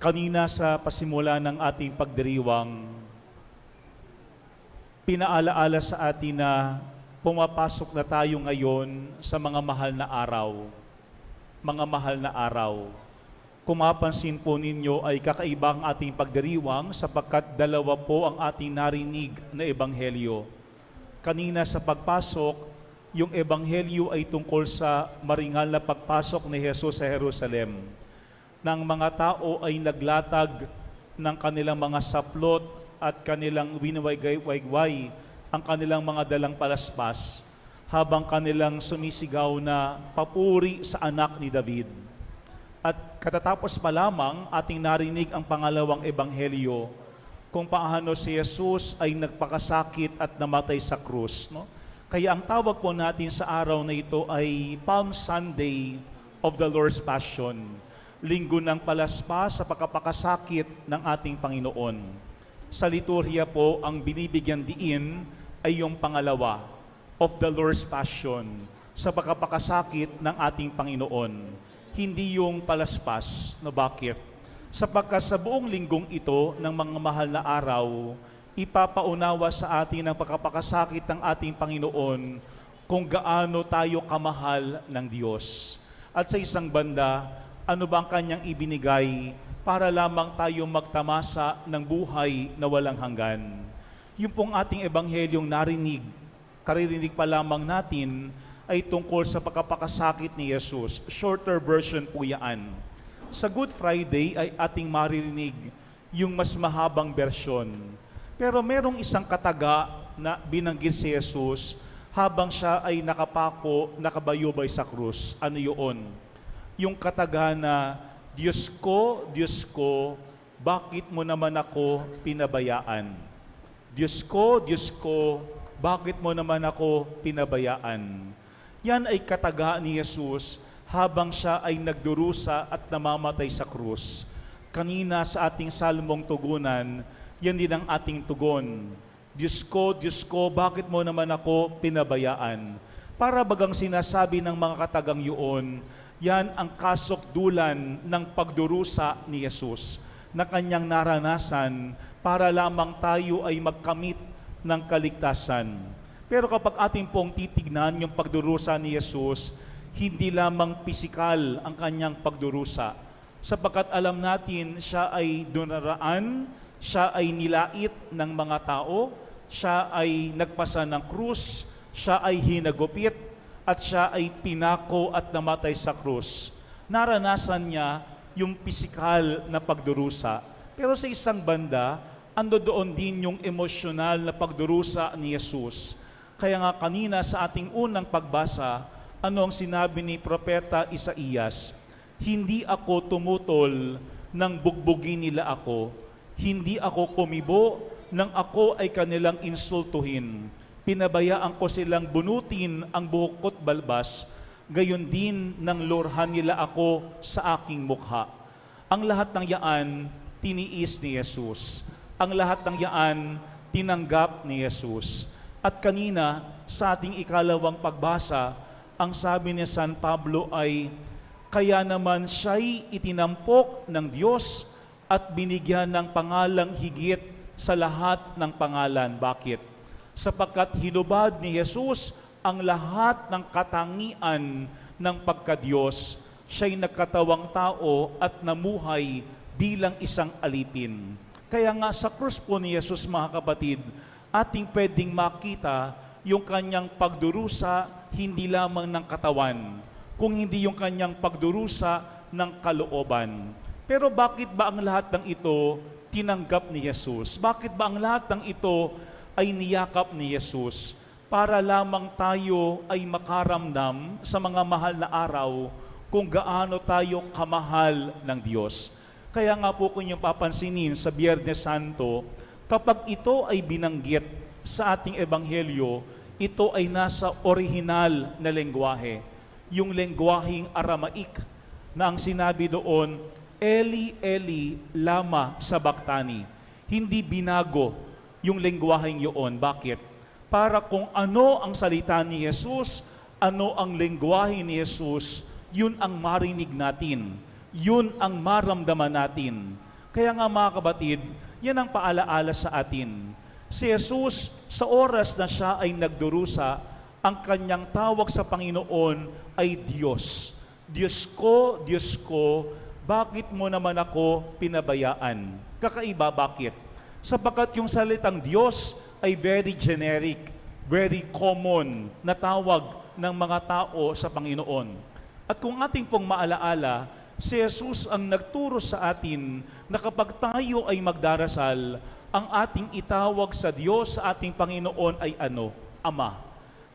Kanina sa pasimula ng ating pagdiriwang, pinaalaala sa atin na pumapasok na tayo ngayon sa mga mahal na araw. Mga mahal na araw. Kung mapansin po ninyo ay kakaiba ang ating pagdiriwang sapagkat dalawa po ang ating narinig na ebanghelyo. Kanina sa pagpasok, yung ebanghelyo ay tungkol sa maringal na pagpasok ni Jesus sa Jerusalem. Nang mga tao ay naglatag ng kanilang mga saplot at kanilang winawaygay-waygay ang kanilang mga dalang palaspas habang kanilang sumisigaw na papuri sa anak ni David. At katatapos pa lamang ating narinig ang pangalawang ebanghelyo kung paano si Jesus ay nagpakasakit at namatay sa krus. No? Kaya ang tawag po natin sa araw na ito ay Palm Sunday of the Lord's Passion. Linggo ng palaspas sa pagkapakasakit ng ating Panginoon. Sa liturhiya po, ang binibigyan diin ay yung pangalawa of the Lord's Passion sa pagkapakasakit ng ating Panginoon. Hindi yung palaspas. No, bakit? Sapagkat sa buong linggong ito ng mga mahal na araw, ipapaunawa sa atin ang pagkapakasakit ng ating Panginoon kung gaano tayo kamahal ng Diyos. At sa isang banda, ano ba ang kanyang ibinigay para lamang tayo magtamasa ng buhay na walang hanggan? Yung pong ating ebanghelyong narinig, karirinig pa lamang natin, ay tungkol sa pagkapakasakit ni Jesus. Shorter version po yan. Sa Good Friday ay ating maririnig yung mas mahabang bersyon. Pero merong isang kataga na binanggit si Jesus habang siya ay nakapako, nakabayubay sa krus. Ano yun? Yung kataga na, Diyos ko, bakit mo naman ako pinabayaan? Diyos ko, bakit mo naman ako pinabayaan? Yan ay kataga ni Jesus habang siya ay nagdurusa at namamatay sa krus. Kanina sa ating salmong tugunan, yan din ang ating tugon. Diyos ko, bakit mo naman ako pinabayaan? Para bagang sinasabi ng mga katagang yun, yan ang kasukdulan ng pagdurusa ni Jesus na kanyang naranasan para lamang tayo ay magkamit ng kaligtasan. Pero kapag ating pong titignan yung pagdurusa ni Jesus, hindi lamang pisikal ang kanyang pagdurusa. Sapagkat alam natin, siya ay dunaraan, siya ay nilait ng mga tao, siya ay nagpasa ng krus, siya ay hinagupit, at siya ay pinako at namatay sa krus. Naranasan niya yung pisikal na pagdurusa. Pero sa isang banda, ando doon din yung emosyonal na pagdurusa ni Jesus. Kaya nga kanina sa ating unang pagbasa, ano ang sinabi ni Propeta Isaías? Hindi ako tumutol nang bugbugin nila ako. Hindi ako kumibo nang ako ay kanilang insultuhin. Pinabayaan ko silang bunutin ang buhok ko't balbas, gayon din nang lorhan nila ako sa aking mukha. Ang lahat ng yaan, tiniis ni Jesus. Ang lahat ng yaan, tinanggap ni Jesus. At kanina, sa ating ikalawang pagbasa, ang sabi ni San Pablo ay, kaya naman siya'y itinampok ng Diyos at binigyan ng pangalang higit sa lahat ng pangalan. Bakit? Sapagkat hinubad ni Jesus ang lahat ng katangian ng pagka-Diyos. Siya'y nagkatawang tao at namuhay bilang isang alipin. Kaya nga sa krus po ni Jesus, mga kapatid, ating pwedeng makita yung kanyang pagdurusa hindi lamang ng katawan, kung hindi yung kanyang pagdurusa ng kalooban. Pero bakit ba ang lahat ng ito tinanggap ni Jesus? Bakit ba ang lahat ng ito ay niyakap ni Jesus? Para lamang tayo ay makaramdam sa mga mahal na araw kung gaano tayo kamahal ng Diyos. Kaya nga po kung yung papansinin sa Biyernes Santo, kapag ito ay binanggit sa ating ebanghelyo, ito ay nasa orihinal na lengguwahe, yung lengguwaheng Aramaik, na ang sinabi doon, Eli, Eli, lama sabachthani. Hindi binago yung lengguwaheng yun. Bakit? Para kung ano ang salita ni Jesus, ano ang lengguwahe ni Jesus, yun ang marinig natin. Yun ang maramdaman natin. Kaya nga mga kabatid, yan ang paalaala sa atin. Si Jesus, sa oras na siya ay nagdurusa, ang kanyang tawag sa Panginoon ay Diyos. Diyos ko, bakit mo naman ako pinabayaan? Kakaiba, bakit? Sapagkat yung salitang Diyos ay very generic, very common na tawag ng mga tao sa Panginoon. At kung ating pong maalaala, si Jesus ang nagturo sa atin na kapag tayo ay magdarasal, ang ating itawag sa Diyos, sa ating Panginoon ay ano? Ama.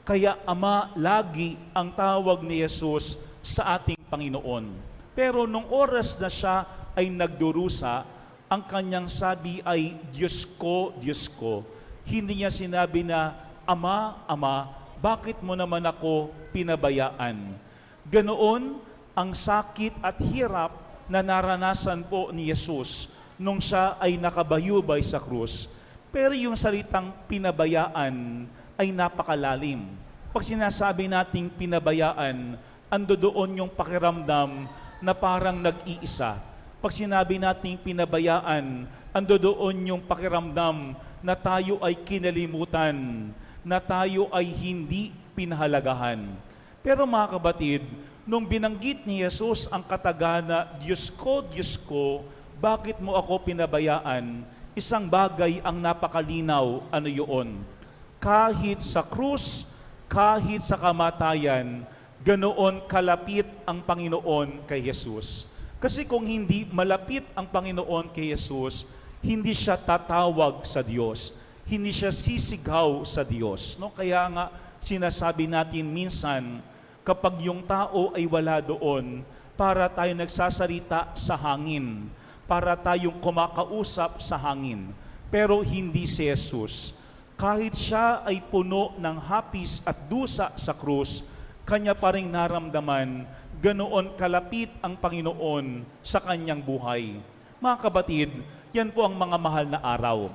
Kaya Ama lagi ang tawag ni Jesus sa ating Panginoon. Pero nung oras na siya ay nagdurusa, ang kanyang sabi ay, Diyos ko. Hindi niya sinabi na, Ama, bakit mo naman ako pinabayaan? Ganoon ang sakit at hirap na naranasan po ni Jesus nung siya ay nakabayubay sa krus. Pero yung salitang pinabayaan ay napakalalim. Pag sinasabi nating pinabayaan, ando doon yung pakiramdam na parang nag-iisa. Pag sinabi nating pinabayaan, ando doon yung pakiramdam na tayo ay kinalimutan, na tayo ay hindi pinahalagahan. Pero mga kabatid, nung binanggit ni Jesus ang katagana, Diyos ko, bakit mo ako pinabayaan? Isang bagay ang napakalinaw, ano yun? Kahit sa krus, kahit sa kamatayan, ganoon kalapit ang Panginoon kay Jesus. Kasi kung hindi malapit ang Panginoon kay Jesus, hindi siya tatawag sa Diyos. Hindi siya sisigaw sa Diyos. No? Kaya nga sinasabi natin minsan, kapag yung tao ay wala doon, para tayo nagsasalita sa hangin, para tayong kumakausap sa hangin. Pero hindi si Jesus. Kahit siya ay puno ng hapis at dusa sa krus, kanya pa rin naramdaman, ganoon kalapit ang Panginoon sa kanyang buhay. Mga kabatid, yan po ang mga mahal na araw.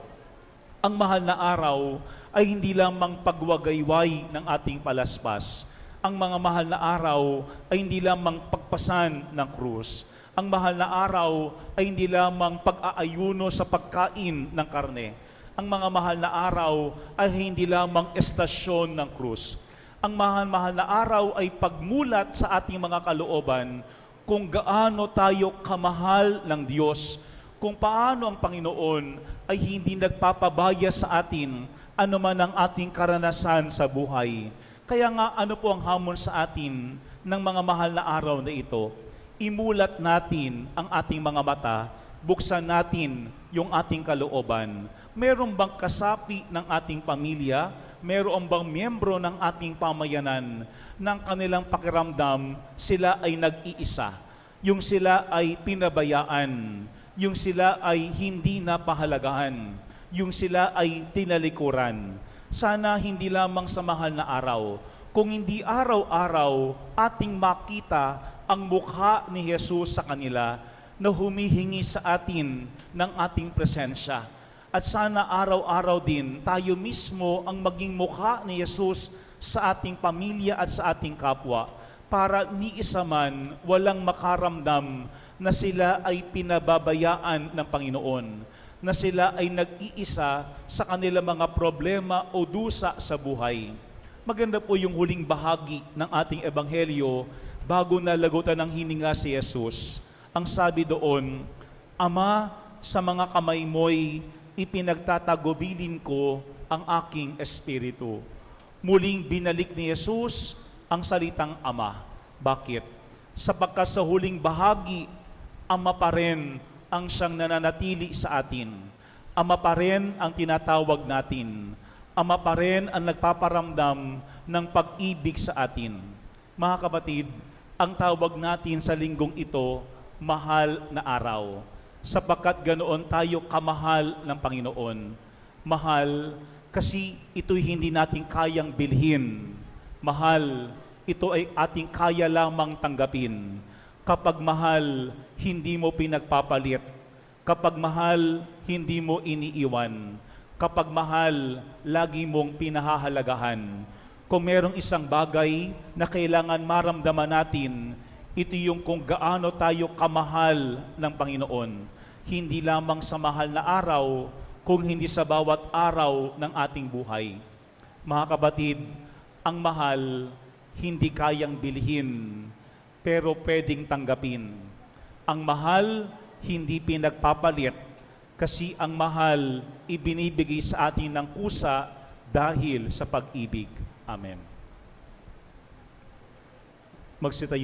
Ang mahal na araw ay hindi lamang pagwagayway ng ating palaspas. Ang mga mahal na araw ay hindi lamang pagpasan ng krus. Ang mahal na araw ay hindi lamang pag-aayuno sa pagkain ng karne. Ang mga mahal na araw ay hindi lamang estasyon ng krus. Ang mahal na araw ay pagmulat sa ating mga kalooban kung gaano tayo kamahal ng Diyos, kung paano ang Panginoon ay hindi nagpapabaya sa atin anuman ang ating karanasan sa buhay. Kaya nga ano po ang hamon sa atin ng mga mahal na araw na ito? Imulat natin ang ating mga mata, buksan natin yung ating kalooban. Meron bang kasapi ng ating pamilya? Meron bang miyembro ng ating pamayanan ng kanilang pakiramdam sila ay nag-iisa? Yung sila ay pinabayaan, yung sila ay hindi napahalagahan, yung sila ay tinalikuran. Sana hindi lamang sa mahal na araw, kung hindi araw-araw ating makita ang mukha ni Jesus sa kanila na humihingi sa atin ng ating presensya. At sana araw-araw din tayo mismo ang maging mukha ni Jesus sa ating pamilya at sa ating kapwa para ni isa man walang makaramdam na sila ay pinababayaan ng Panginoon, na sila ay nag-iisa sa kanilang mga problema o dusa sa buhay. Maganda po yung huling bahagi ng ating ebanghelyo bago nalagutan ng hininga si Jesus. Ang sabi doon, Ama, sa mga kamay mo'y ipinagtatagubilin ko ang aking espiritu. Muling binalik ni Jesus ang salitang Ama. Bakit? Sapagkat sa huling bahagi, Ama pa rin ang siyang nananatili sa atin. Ama pa rin ang tinatawag natin. Ama pa rin ang nagpaparamdam ng pag-ibig sa atin. Mga kapatid, ang tawag natin sa linggong ito, mahal na araw. Sapagkat ganoon tayo kamahal ng Panginoon. Mahal kasi ito'y hindi natin kayang bilhin. Mahal, ito ay ating kaya lamang tanggapin. Kapag mahal, hindi mo pinagpapalit. Kapag mahal, hindi mo iniiwan. Kapag mahal, lagi mong pinahahalagahan. Kung merong isang bagay na kailangan maramdaman natin, ito yung kung gaano tayo kamahal ng Panginoon. hindi lamang sa mahal na araw, kung hindi sa bawat araw ng ating buhay. Mga kapatid, ang mahal hindi kayang bilhin, pero pwedeng tanggapin. Ang mahal hindi pinagpapalit, kasi ang mahal ibinibigay sa atin ng kusa dahil sa pag-ibig. Amen. Magsitayo.